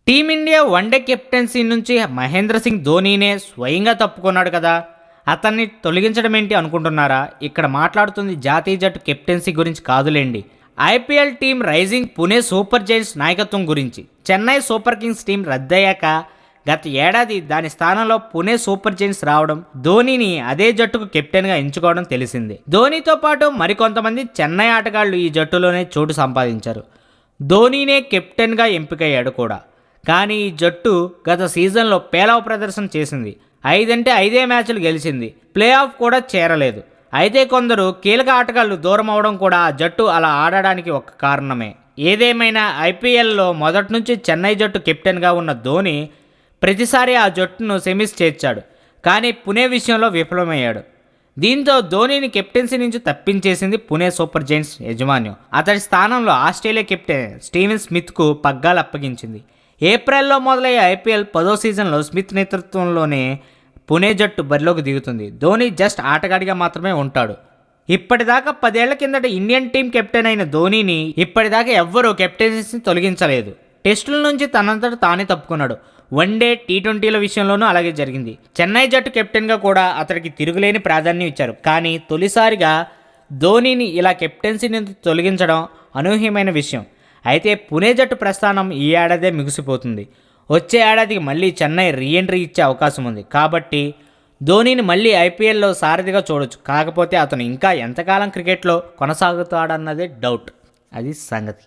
Team India one day captaincy నుంచి మహేంద్ర సింగ్ ధోనీనే స్వయంగా తప్పుకున్నాడు కదా, అతన్ని తొలగించడం ఏంటి అనుకుంటున్నారా? ఇక్కడ మాట్లాడుతుంది జాతీయ జట్టు కెప్టెన్సీ గురించి కాదులేండి. IPL team rising Pune super giants నాయకత్వం గురించి. చెన్నై సూపర్ కింగ్స్ టీం రద్దయ్యాక గత ఏడాది దాని స్థానంలో పుణె సూపర్ జైంట్స్ రావడం, ధోనీని అదే జట్టుకు కెప్టెన్గా ఎంచుకోవడం తెలిసిందే. ధోనీతో పాటు మరికొంతమంది చెన్నై ఆటగాళ్లు ఈ జట్టులోనే చోటు సంపాదించారు. ధోనీనే కెప్టెన్గా ఎంపికయ్యాడు కూడా. కానీ ఈ జట్టు గత సీజన్లో పేలవ ప్రదర్శన చేసింది. 5 అంటే 5 మ్యాచ్లు గెలిచింది, ప్లే ఆఫ్ కూడా చేరలేదు. అయితే కొందరు కీలక ఆటగాళ్లు దూరం అవడం కూడా ఆ జట్టు అలా ఆడడానికి ఒక కారణమే. ఏదేమైనా ఐపీఎల్లో మొదటి నుంచి చెన్నై జట్టు కెప్టెన్గా ఉన్న ధోని ప్రతిసారి ఆ జట్టును సెమీస్ చేర్చాడు, కానీ పుణె విషయంలో విఫలమయ్యాడు. దీంతో ధోనీని కెప్టెన్సీ నుంచి తప్పించేసింది పుణె సూపర్ జైంట్స్ యాజమాన్యం. అతడి స్థానంలో ఆస్ట్రేలియా కెప్టెన్ స్టీవెన్ స్మిత్కు పగ్గాలు అప్పగించింది. ఏప్రిల్లో మొదలయ్యే ఐపీఎల్ 10వ సీజన్లో స్మిత్ నేతృత్వంలోనే పుణె జట్టు బరిలోకి దిగుతుంది. ధోని జస్ట్ ఆటగాడిగా మాత్రమే ఉంటాడు. ఇప్పటిదాకా 10 ఏళ్ల కిందట ఇండియన్ టీం కెప్టెన్ అయిన ధోనీని ఇప్పటిదాకా ఎవ్వరూ కెప్టెన్సీని తొలగించలేదు. టెస్టుల నుంచి తనంతట తానే తప్పుకున్నాడు. వన్డే, టీ20ల విషయంలోనూ అలాగే జరిగింది. చెన్నై జట్టు కెప్టెన్గా కూడా అతడికి తిరుగులేని ప్రాధాన్యం ఇచ్చారు. కానీ తొలిసారిగా ధోనీని ఇలా కెప్టెన్సీ నుంచి తొలగించడం అనూహ్యమైన విషయం. అయితే పుణె జట్టు ప్రస్థానం ఈ ఏడాదే ముగిసిపోతుంది. వచ్చే ఏడాదికి మళ్ళీ చెన్నై రీఎంట్రీ ఇచ్చే అవకాశం ఉంది. కాబట్టి ధోనీని మళ్ళీ ఐపీఎల్లో సారథిగా చూడొచ్చు. కాకపోతే అతను ఇంకా ఎంతకాలం క్రికెట్లో కొనసాగుతాడన్నదే డౌట్. అది సంగతి.